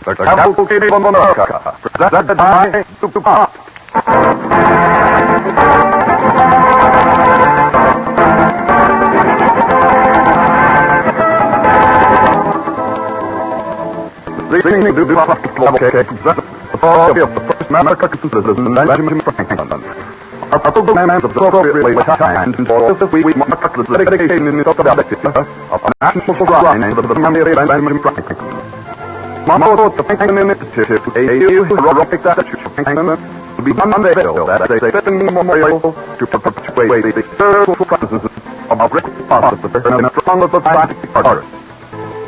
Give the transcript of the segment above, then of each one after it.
The Cavalcade of America, presented by DuPont. The DuPont Cavalcade presents the story of the first American citizen, Benjamin Franklin. Our program is appropriately timed for this week marks the dedication in Philadelphia of a national shrine to the memory of Benjamin Franklin. Tomorrow, the Franklin Institute, a new heroic statue of Franklin, will be unveiled as a fitting memorial to perpetuate the spiritual presence of a great philosopher and a strong of the scientific artist.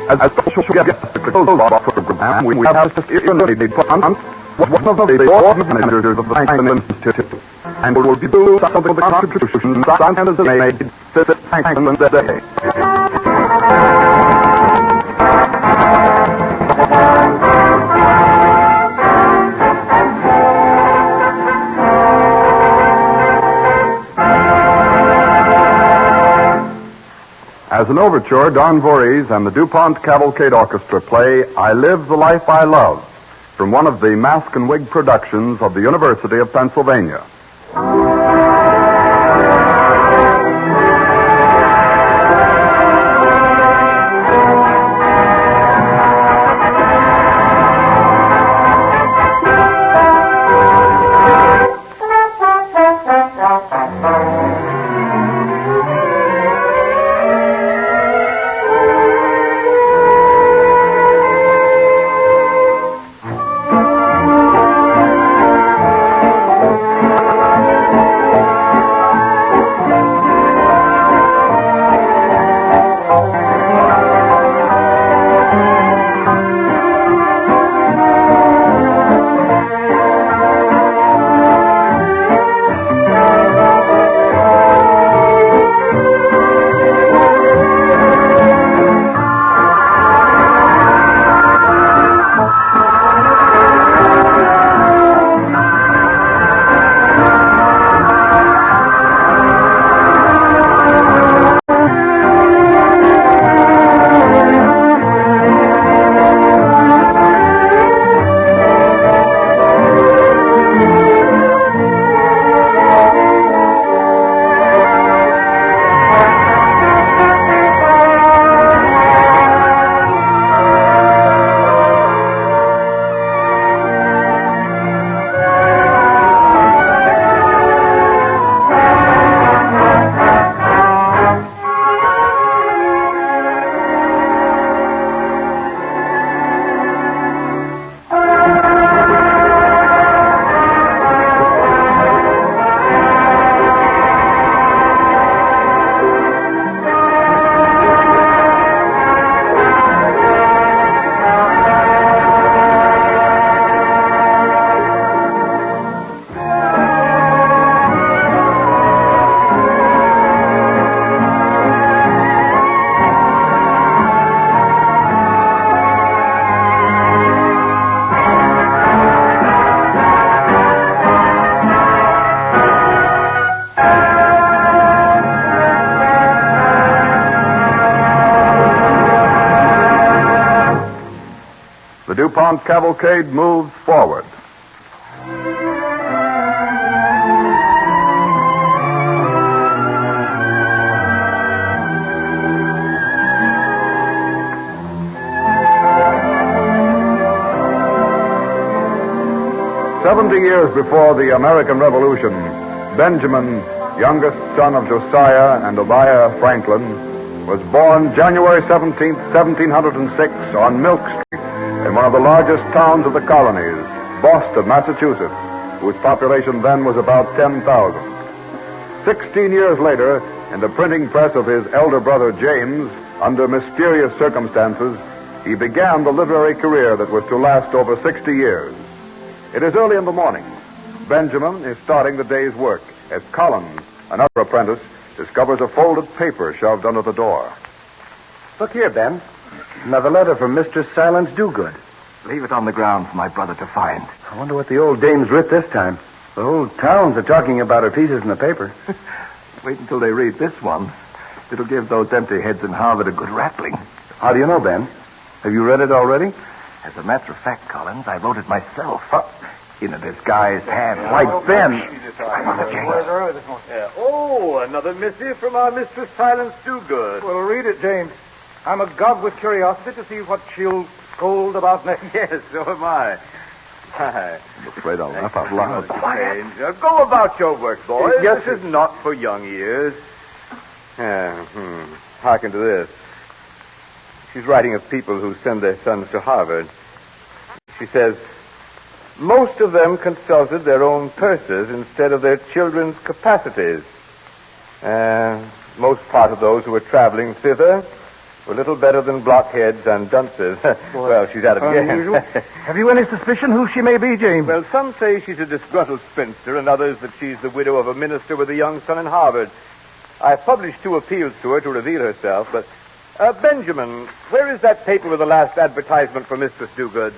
As special guests to close our program, we have Mr. DuPont, one of the board managers of the Franklin Institute, and will review some of the contributions Franklin has made since Franklin's day. As an overture, Don Voorhees and the DuPont Cavalcade Orchestra play I Live the Life I Love from one of the Mask and Wig productions of the University of Pennsylvania. The DuPont Cavalcade moves forward. "70 years before the American Revolution, Benjamin, youngest son of Josiah and Abiah Franklin, was born January 17th, 1706, on Milk Street, in one of the largest towns of the colonies, Boston, Massachusetts, whose population then was about 10,000. 16 years later, in the printing press of his elder brother James, under mysterious circumstances, he began the literary career that was to last over 60 years. It is early in the morning. Benjamin is starting the day's work as Collins, another apprentice, discovers a folded paper shoved under the door. Look here, Ben. Another letter from Mistress Silence Dogood. Leave it on the ground for my brother to find. I wonder what the old dame's writ this time. The whole towns are talking about her pieces in the paper. Wait until they read this one. It'll give those empty heads in Harvard a good rattling. How do you know, Ben? Have you read it already? As a matter of fact, Collins, I wrote it myself. In a disguised hand. Why, Ben. Oh, another missive from our Mistress Silence Do-Good. Well, read it, James. I'm agog with curiosity to see what she'll scold about next. Yes, so am I. I'm afraid I'll laugh out loud. Strange. Go about your work, boys. Yes, This is not for young ears. Hearken to this. She's writing of people who send their sons to Harvard. She says, most of them consulted their own purses instead of their children's capacities. Most part of those who were traveling thither were little better than blockheads and dunces. Well, she's at it again. Have you any suspicion who she may be, James? Well, some say she's a disgruntled spinster, and others that she's the widow of a minister with a young son in Harvard. I've published 2 appeals to her to reveal herself, but... Benjamin, where is that paper with the last advertisement for Mistress Do-Good?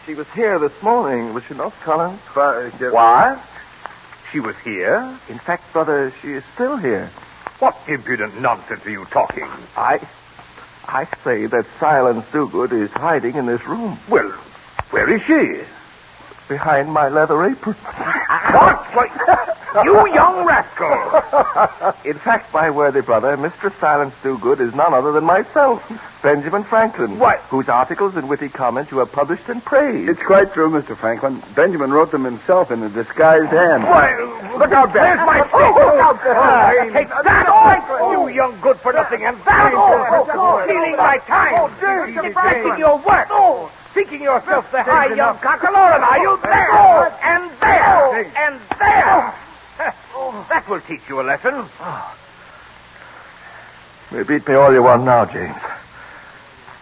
She was here this morning, was she not, Collins? What? She was here? In fact, brother, she is still here. What impudent nonsense are you talking? I say that Silence Do-Good is hiding in this room. Well, where is she? Behind my leather apron. What? Why, you young rascal! In fact, my worthy brother, Mr. Silence Do-Good is none other than myself, Benjamin Franklin. What? Whose articles and witty comments you have published and praised. It's quite true, Mr. Franklin. Benjamin wrote them himself in a disguised hand. Why, look out there. Where's my stick? Look out there. Take that, you young good-for-nothing and valuable. Stealing my time. Distracting your work. Thinking yourself the high young cockalorum, are you? There! And there! And there! That will teach you a lesson. You beat me all you want now, James.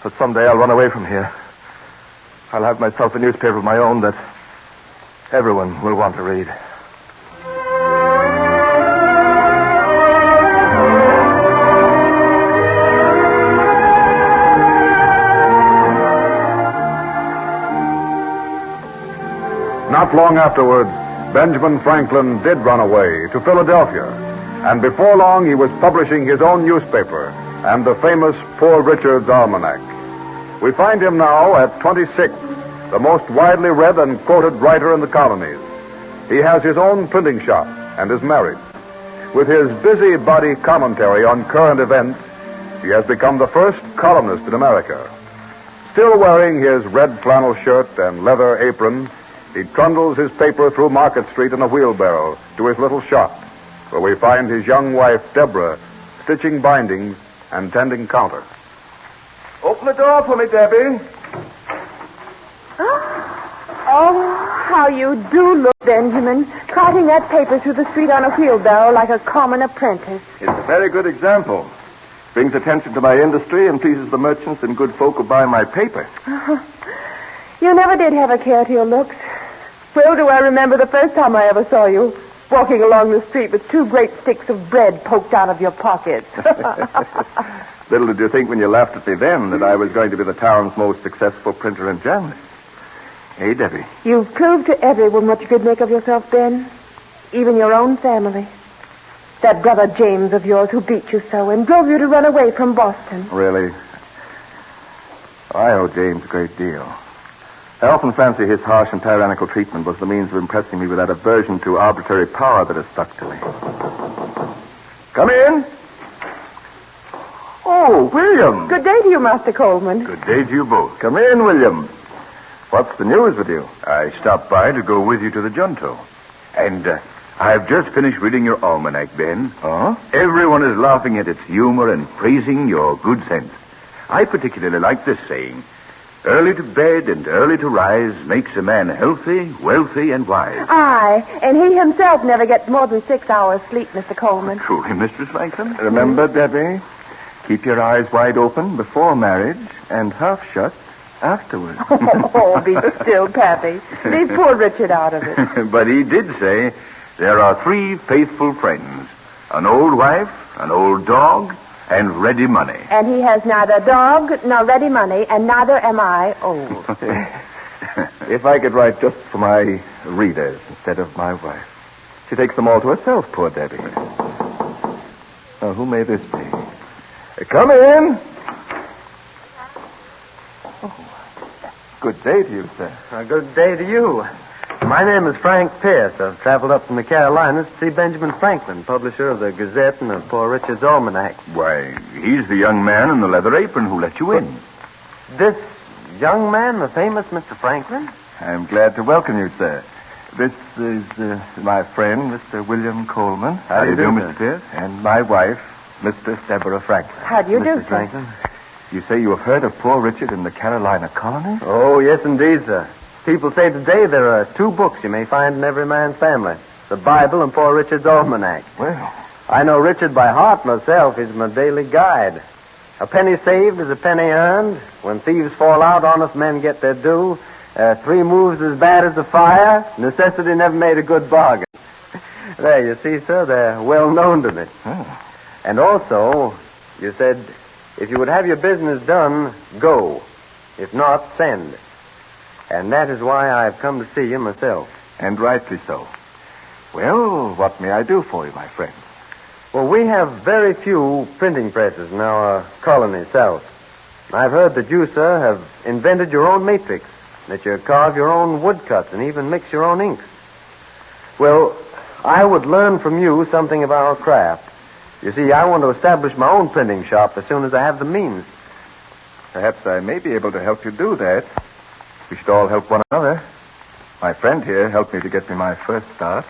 But someday I'll run away from here. I'll have myself a newspaper of my own that everyone will want to read. Not long afterwards, Benjamin Franklin did run away to Philadelphia, and before long he was publishing his own newspaper and the famous Poor Richard's Almanac. We find him now at 26, the most widely read and quoted writer in the colonies. He has his own printing shop and is married. With his busybody commentary on current events, he has become the first columnist in America. Still wearing his red flannel shirt and leather apron, he trundles his paper through Market Street in a wheelbarrow to his little shop, where we find his young wife, Deborah, stitching bindings and tending counter. Open the door for me, Debbie. Oh, how you do look, Benjamin, carting that paper through the street on a wheelbarrow like a common apprentice. It's a very good example. Brings attention to my industry and pleases the merchants and good folk who buy my paper. You never did have a care to your looks. Well, do I remember the first time I ever saw you, walking along the street with 2 great sticks of bread poked out of your pockets. Little did you think when you laughed at me then that I was going to be the town's most successful printer and journalist. Hey, Debbie. You've proved to everyone what you could make of yourself, Ben. Even your own family. That brother James of yours who beat you so and drove you to run away from Boston. Really? I owe James a great deal. I often fancy his harsh and tyrannical treatment was the means of impressing me with that aversion to arbitrary power that has stuck to me. Come in. Oh, William. Good day to you, Master Coleman. Good day to you both. Come in, William. What's the news with you? I stopped by to go with you to the Junto. And I've just finished reading your almanac, Ben. Oh? Everyone is laughing at its humor and praising your good sense. I particularly like this saying, early to bed and early to rise makes a man healthy, wealthy, and wise. Aye, and he himself never gets more than 6 hours sleep, Mr. Coleman. Truly, Mistress Franklin? Remember, Debbie, keep your eyes wide open before marriage and half shut afterwards. Oh, be still, Pappy. Leave poor Richard out of it. But he did say there are 3 faithful friends, an old wife, an old dog, and ready money. And he has neither dog nor ready money, and neither am I old. If I could write just for my readers instead of my wife. She takes them all to herself, poor Debbie. Now, who may this be? Come in. Oh, Good day to you, sir. A good day to you. My name is Frank Pierce. I've traveled up from the Carolinas to see Benjamin Franklin, publisher of the Gazette and of Poor Richard's Almanac. Why, he's the young man in the leather apron who let you in. This young man, the famous Mr. Franklin? I'm glad to welcome you, sir. This is my friend, Mr. William Coleman. How do you do, Mr. Pierce? And my wife, Mr. Deborah Franklin. How do you do, Mr. sir? Franklin? You say you have heard of Poor Richard in the Carolina colony? Oh, yes, indeed, sir. People say today there are 2 books you may find in every man's family. The Bible and Poor Richard's Almanac. Well, I know Richard by heart myself. He's my daily guide. A penny saved is a penny earned. When thieves fall out, honest men get their due. 3 moves as bad as a fire. Necessity never made a good bargain. There, you see, sir, they're well known to me. Oh. And also, you said, if you would have your business done, go. If not, send. And that is why I've come to see you myself. And rightly so. Well, what may I do for you, my friend? Well, we have very few printing presses in our colony south. I've heard that you, sir, have invented your own matrix, that you carve your own woodcuts and even mix your own inks. Well, I would learn from you something of our craft. You see, I want to establish my own printing shop as soon as I have the means. Perhaps I may be able to help you do that. We should all help one another. My friend here helped me to get me my first start.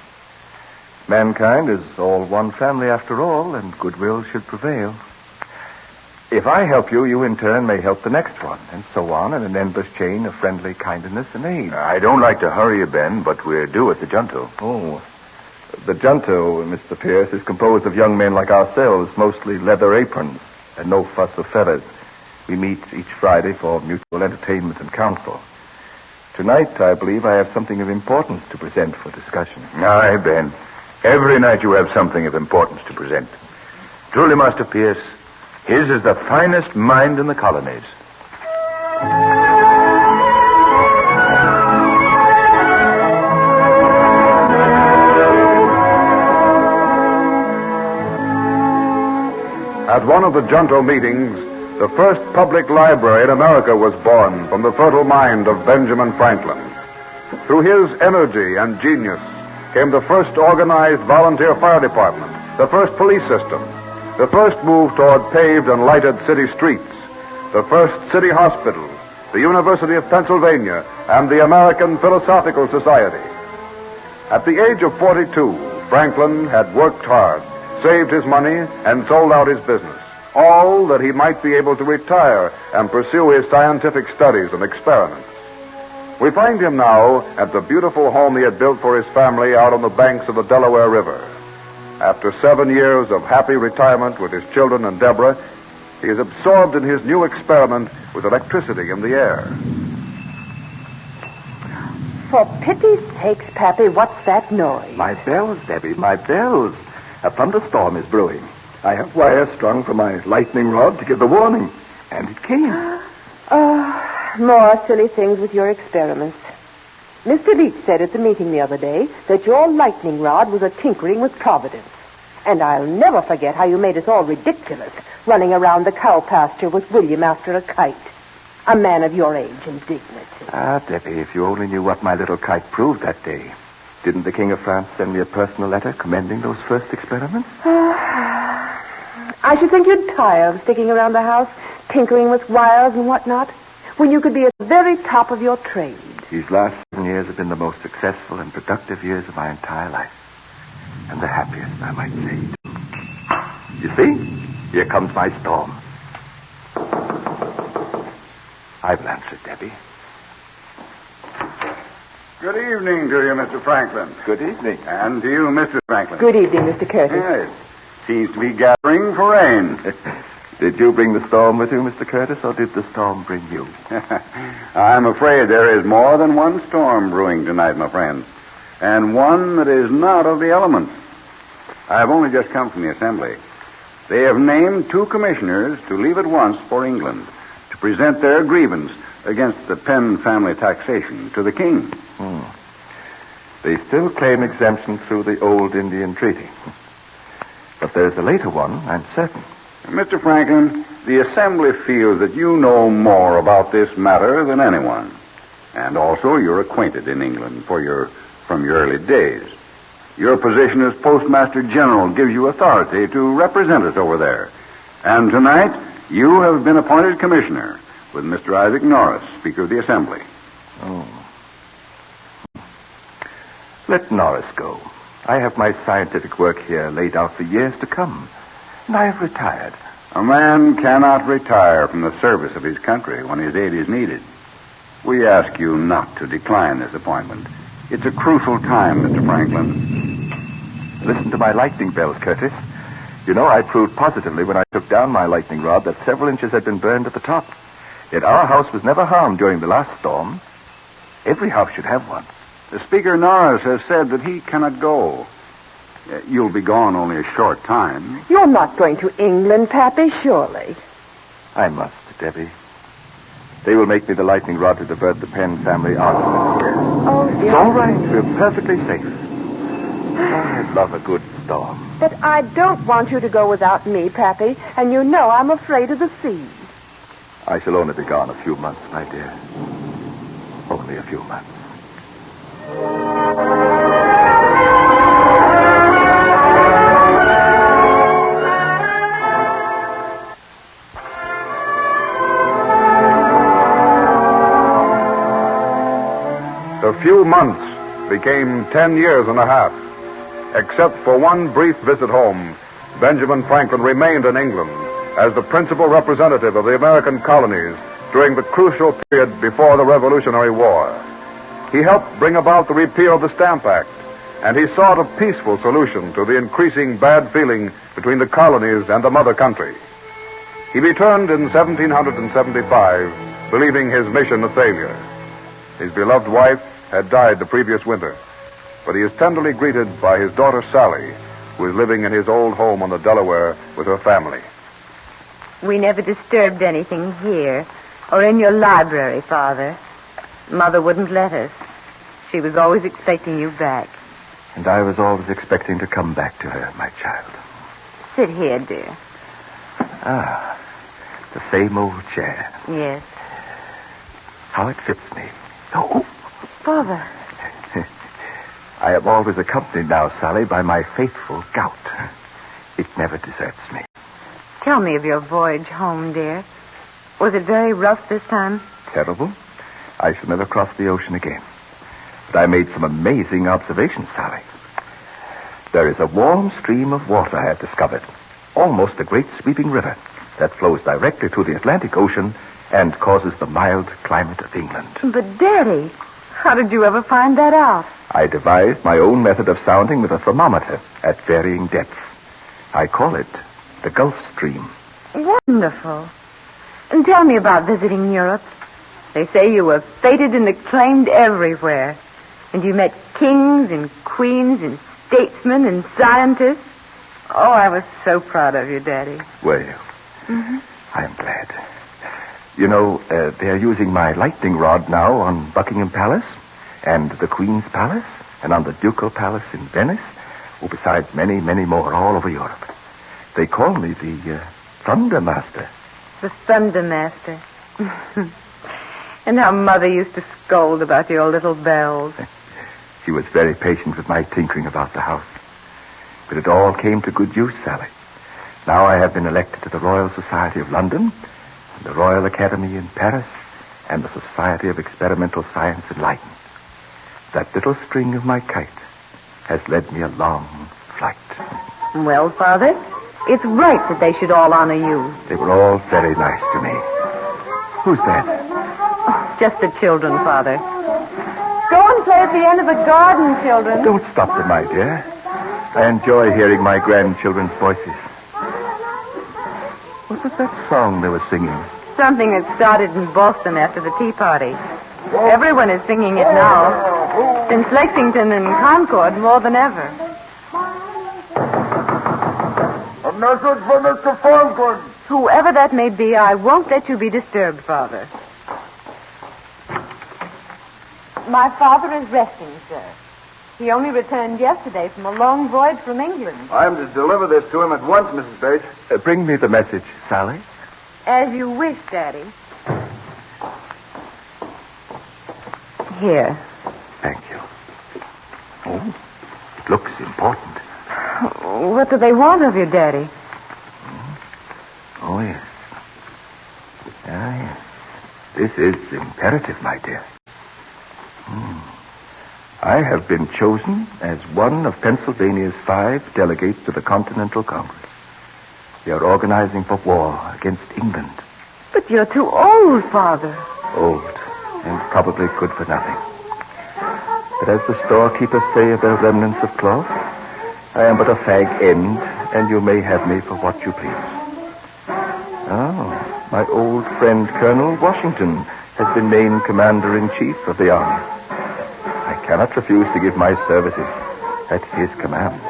Mankind is all one family after all, and goodwill should prevail. If I help you, you in turn may help the next one, and so on in an endless chain of friendly kindness and aid. I don't like to hurry you, Ben, but we're due at the Junto. Oh, the Junto, Mr. Pierce, is composed of young men like ourselves, mostly leather aprons, and no fuss of feathers. We meet each Friday for mutual entertainment and counsel. Tonight, I believe I have something of importance to present for discussion. Aye, Ben. Every night you have something of importance to present. Truly, Master Pierce, his is the finest mind in the colonies. At one of the Junto meetings, the first public library in America was born from the fertile mind of Benjamin Franklin. Through his energy and genius came the first organized volunteer fire department, the first police system, the first move toward paved and lighted city streets, the first city hospital, the University of Pennsylvania, and the American Philosophical Society. At the age of 42, Franklin had worked hard, saved his money, and sold out his business, all that he might be able to retire and pursue his scientific studies and experiments. We find him now at the beautiful home he had built for his family out on the banks of the Delaware River. After 7 years of happy retirement with his children and Deborah, he is absorbed in his new experiment with electricity in the air. For pity's sakes, Pappy, what's that noise? My bells, Debbie, my bells. A thunderstorm is brewing. I have wires strung from my lightning rod to give the warning. And it came. More silly things with your experiments. Mr. Leach said at the meeting the other day that your lightning rod was a tinkering with Providence. And I'll never forget how you made us all ridiculous, running around the cow pasture with William after a kite. A man of your age and dignity. Ah, Debbie, if you only knew what my little kite proved that day. Didn't the King of France send me a personal letter commending those first experiments? I should think you'd tire of sticking around the house, tinkering with wires and whatnot, when you could be at the very top of your trade. These last 7 years have been the most successful and productive years of my entire life. And the happiest, I might say. You see? Here comes my storm. I will answer, Debbie. Good evening to you, Mr. Franklin. Good evening. And to you, Mr. Franklin. Good evening, Mr. Curtis. Yes. Seems to be gathering for rain. Did you bring the storm with you, Mr. Curtis, or did the storm bring you? I'm afraid there is more than one storm brewing tonight, my friends. And one that is not of the elements. I've only just come from the Assembly. They have named 2 commissioners to leave at once for England to present their grievance against the Penn family taxation to the king. They still claim exemption through the old Indian treaty. But there's a later one, I'm certain. Mr. Franklin, the Assembly feels that you know more about this matter than anyone. And also, you're acquainted in England from your early days. Your position as Postmaster General gives you authority to represent us over there. And tonight, you have been appointed commissioner with Mr. Isaac Norris, Speaker of the Assembly. Oh. Let Norris go. I have my scientific work here laid out for years to come, and I have retired. A man cannot retire from the service of his country when his aid is needed. We ask you not to decline this appointment. It's a crucial time, Mr. Franklin. Listen to my lightning bells, Curtis. You know, I proved positively when I took down my lightning rod that several inches had been burned at the top. Yet our house was never harmed during the last storm. Every house should have one. The Speaker Norris has said that he cannot go. You'll be gone only a short time. You're not going to England, Pappy, surely. I must, Debbie. They will make me the lightning rod to divert the Penn family argument. Oh, dear. It's all right. We're perfectly safe. I love a good storm. But I don't want you to go without me, Pappy, and you know I'm afraid of the sea. I shall only be gone a few months, my dear. Only a few months. A few months became 10 years and a half. Except for one brief visit home, Benjamin Franklin remained in England as the principal representative of the American colonies during the crucial period before the Revolutionary War. He helped bring about the repeal of the Stamp Act, and he sought a peaceful solution to the increasing bad feeling between the colonies and the mother country. He returned in 1775, believing his mission a failure. His beloved wife had died the previous winter, but he is tenderly greeted by his daughter Sally, who is living in his old home on the Delaware with her family. We never disturbed anything here or in your library, Father. Mother wouldn't let us. She was always expecting you back. And I was always expecting to come back to her, my child. Sit here, dear. Ah, the same old chair. Yes. How it fits me. Oh, Father. I am always accompanied now, Sally, by my faithful gout. It never deserts me. Tell me of your voyage home, dear. Was it very rough this time? Terrible. I shall never cross the ocean again. But I made some amazing observations, Sally. There is a warm stream of water I have discovered, almost a great sweeping river that flows directly to the Atlantic Ocean and causes the mild climate of England. But, Daddy, how did you ever find that out? I devised my own method of sounding with a thermometer at varying depths. I call it the Gulf Stream. Wonderful. And tell me about visiting Europe. They say you were feted and acclaimed everywhere. And you met kings and queens and statesmen and scientists. Oh, I was so proud of you, Daddy. Were you? Mm-hmm. I am glad. You know, they are using my lightning rod now on Buckingham Palace and the Queen's Palace and on the Ducal Palace in Venice, besides many, many more all over Europe. They call me the Thunder Master. The Thunder Master. And how Mother used to scold about your little bells. She was very patient with my tinkering about the house. But it all came to good use, Sally. Now I have been elected to the Royal Society of London, and the Royal Academy in Paris, and the Society of Experimental Science in Leiden. That little string of my kite has led me a long flight. Well, Father, it's right that they should all honor you. They were all very nice to me. Who's that? Oh, just the children, Father. Go and play at the end of the garden, children. Don't stop them, my dear. I enjoy hearing my grandchildren's voices. What was that song they were singing? Something that started in Boston after the Tea Party. Everyone is singing it now. Since Lexington and Concord more than ever. A message for Mr. Franklin. Whoever that may be, I won't let you be disturbed, Father. My father is resting, sir. He only returned yesterday from a long voyage from England. I am to deliver this to him at once, Mrs. Bates. Bring me the message, Sally. As you wish, Daddy. Here. Thank you. Oh, it looks important. What do they want of you, Daddy? Oh, yes. Ah, yes. This is imperative, my dear. I have been chosen as one of Pennsylvania's 5 delegates to the Continental Congress. They are organizing for war against England. But you're too old, Father. Old and probably good for nothing. But as the storekeepers say of their remnants of cloth, I am but a fag end, and you may have me for what you please. Oh, my old friend Colonel Washington has been named Commander-in-Chief of the Army. I cannot refuse to give my services at his command.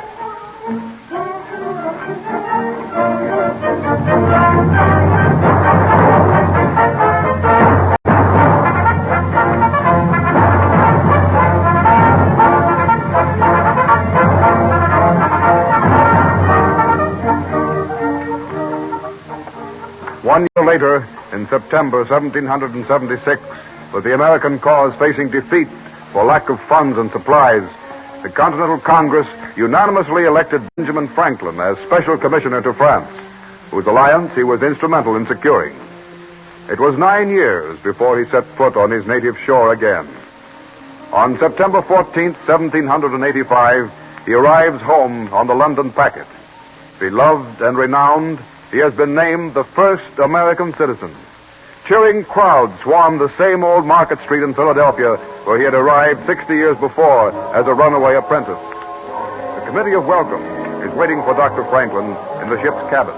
One year later, in September 1776, with the American cause facing defeat for lack of funds and supplies, the Continental Congress unanimously elected Benjamin Franklin as Special Commissioner to France, whose alliance he was instrumental in securing. It was 9 years before he set foot on his native shore again. On September 14th, 1785, he arrives home on the London packet. Beloved and renowned, he has been named the first American citizen. Cheering crowds swarmed the same old Market Street in Philadelphia where he had arrived 60 years before as a runaway apprentice. The committee of welcome is waiting for Dr. Franklin in the ship's cabin.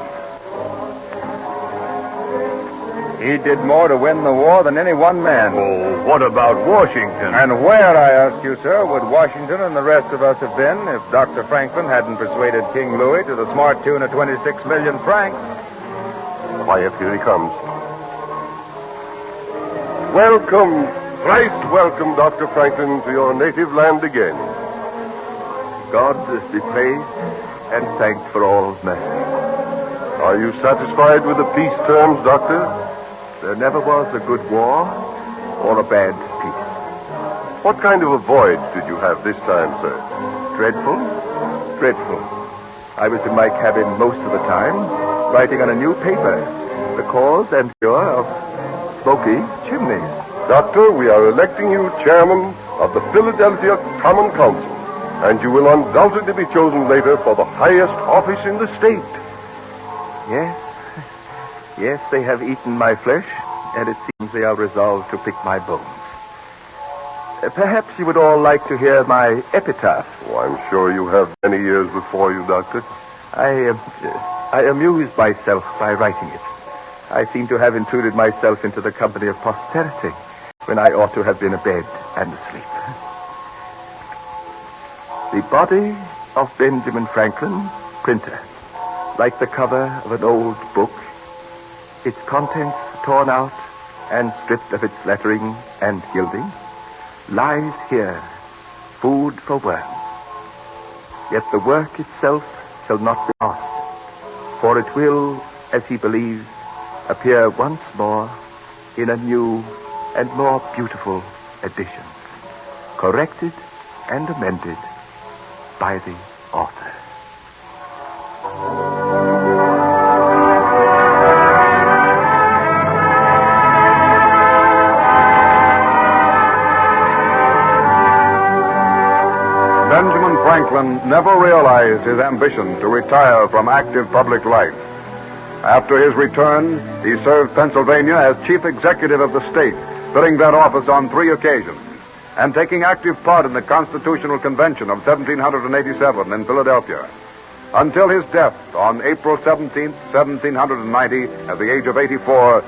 He did more to win the war than any one man. Oh, what about Washington? And where, I ask you, sir, would Washington and the rest of us have been if Dr. Franklin hadn't persuaded King Louis to the smart tune of 26 million francs? Quiet, here he comes. Welcome, thrice welcome, Dr. Franklin, to your native land again. God be praised and thanked for all mercy. Are you satisfied with the peace terms, Doctor? There never was a good war or a bad peace. What kind of a voyage did you have this time, sir? Dreadful? Dreadful. I was in my cabin most of the time, writing on a new paper, the cause and cure of smoky chimneys. Doctor, we are electing you chairman of the Philadelphia Common Council, and you will undoubtedly be chosen later for the highest office in the state. Yes. Yes, they have eaten my flesh, and it seems they are resolved to pick my bones. Perhaps you would all like to hear my epitaph. Oh, I'm sure you have many years before you, Doctor. I amuse myself by writing it. I seem to have intruded myself into the company of posterity when I ought to have been abed and asleep. The body of Benjamin Franklin, printer, like the cover of an old book, its contents torn out and stripped of its lettering and gilding, lies here, food for worms. Yet the work itself shall not be lost, for it will, as he believes, appear once more in a new and more beautiful edition, corrected and amended by the author. Benjamin Franklin never realized his ambition to retire from active public life. After his return, he served Pennsylvania as chief executive of the state, filling that office on 3 occasions, and taking active part in the Constitutional Convention of 1787 in Philadelphia. Until his death on April 17, 1790, at the age of 84,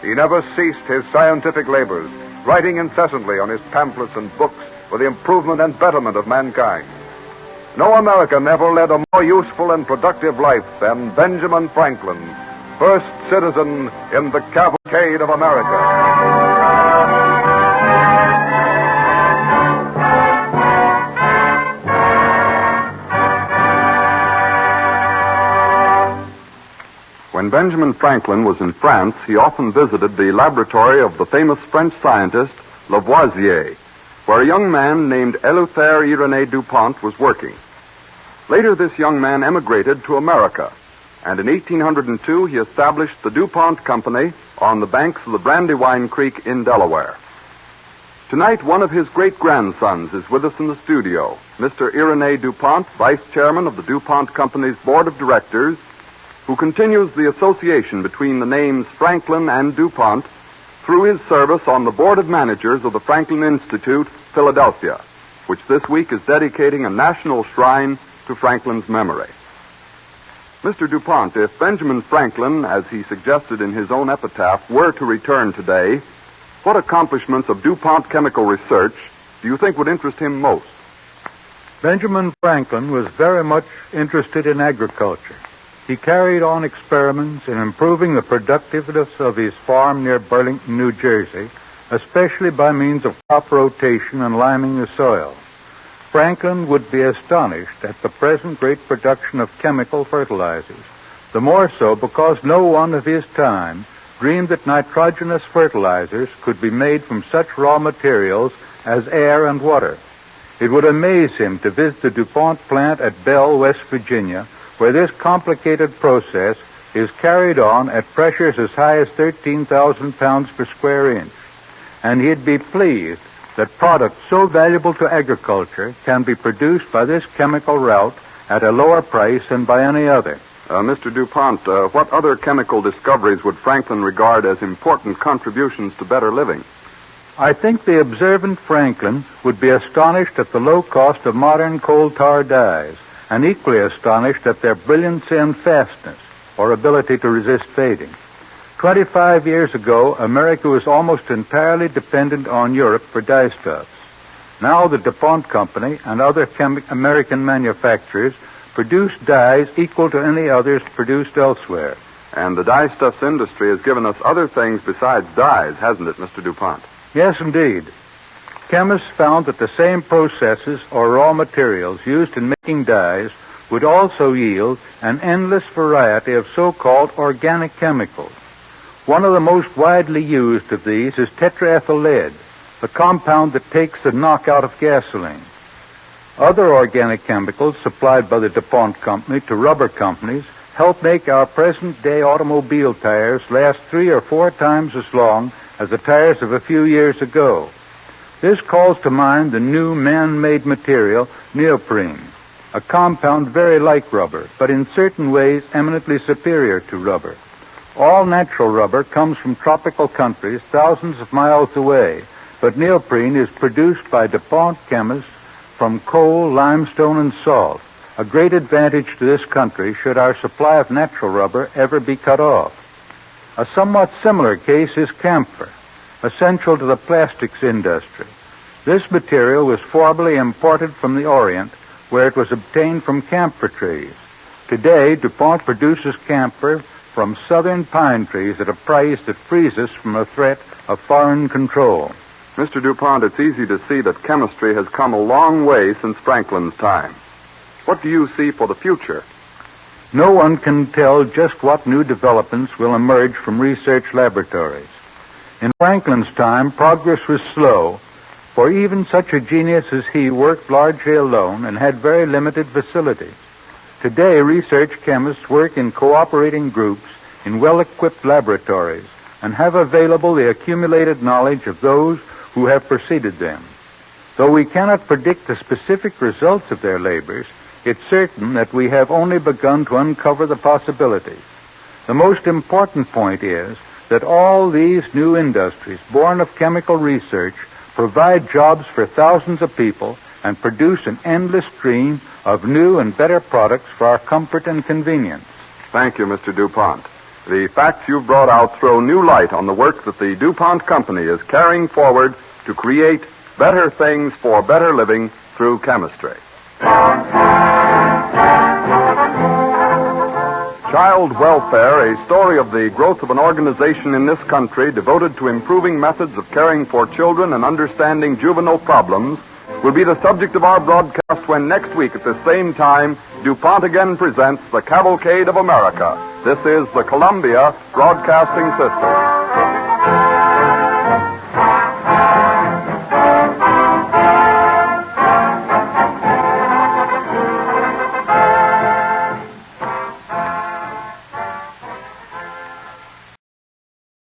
he never ceased his scientific labors, writing incessantly on his pamphlets and books for the improvement and betterment of mankind. No American ever led a more useful and productive life than Benjamin Franklin, first citizen in the cavalcade of America. When Benjamin Franklin was in France, he often visited the laboratory of the famous French scientist Lavoisier. where a young man named Eleuthère Irénée DuPont was working. Later, this young man emigrated to America, and in 1802 he established the DuPont Company on the banks of the Brandywine Creek in Delaware. Tonight, one of his great-grandsons is with us in the studio, Mr. Irénée DuPont, vice chairman of the DuPont Company's board of directors, who continues the association between the names Franklin and DuPont through his service on the board of managers of the Franklin Institute, Philadelphia, which this week is dedicating a national shrine to Franklin's memory. Mr. DuPont, if Benjamin Franklin, as he suggested in his own epitaph, were to return today, what accomplishments of DuPont chemical research do you think would interest him most? Benjamin Franklin was very much interested in agriculture. He carried on experiments in improving the productiveness of his farm near Burlington, New Jersey, especially by means of crop rotation and liming the soil. Franklin would be astonished at the present great production of chemical fertilizers, the more so because no one of his time dreamed that nitrogenous fertilizers could be made from such raw materials as air and water. It would amaze him to visit the DuPont plant at Bell, West Virginia, where this complicated process is carried on at pressures as high as 13,000 pounds per square inch. And he'd be pleased that products so valuable to agriculture can be produced by this chemical route at a lower price than by any other. Mr. DuPont, what other chemical discoveries would Franklin regard as important contributions to better living? I think the observant Franklin would be astonished at the low cost of modern coal tar dyes, and equally astonished at their brilliancy and fastness, or ability to resist fading. 25 years ago, America was almost entirely dependent on Europe for dyestuffs. Now the DuPont Company and other American manufacturers produce dyes equal to any others produced elsewhere. And the dyestuffs industry has given us other things besides dyes, hasn't it, Mr. DuPont? Yes, indeed. Chemists found that the same processes or raw materials used in making dyes would also yield an endless variety of so-called organic chemicals. One of the most widely used of these is tetraethyl lead, the compound that takes the knock out of gasoline. Other organic chemicals supplied by the DuPont Company to rubber companies help make our present-day automobile tires last 3 or 4 times as long as the tires of a few years ago. This calls to mind the new man-made material, neoprene, a compound very like rubber, but in certain ways eminently superior to rubber. All natural rubber comes from tropical countries thousands of miles away, but neoprene is produced by DuPont chemists from coal, limestone, and salt, a great advantage to this country should our supply of natural rubber ever be cut off. A somewhat similar case is camphor, essential to the plastics industry. This material was formerly imported from the Orient, where it was obtained from camphor trees. Today, DuPont produces camphor from southern pine trees at a price that frees us from a threat of foreign control. Mr. DuPont, it's easy to see that chemistry has come a long way since Franklin's time. What do you see for the future? No one can tell just what new developments will emerge from research laboratories. In Franklin's time, progress was slow, for even such a genius as he worked largely alone and had very limited facilities. Today, research chemists work in cooperating groups in well-equipped laboratories and have available the accumulated knowledge of those who have preceded them. Though we cannot predict the specific results of their labors, it's certain that we have only begun to uncover the possibilities. The most important point is that all these new industries, born of chemical research, provide jobs for thousands of people and produce an endless stream of new and better products for our comfort and convenience. Thank you, Mr. DuPont. The facts you've brought out throw new light on the work that the DuPont Company is carrying forward to create better things for better living through chemistry. Child Welfare, a story of the growth of an organization in this country devoted to improving methods of caring for children and understanding juvenile problems, will be the subject of our broadcast when next week at the same time, DuPont again presents the Cavalcade of America. This is the Columbia Broadcasting System.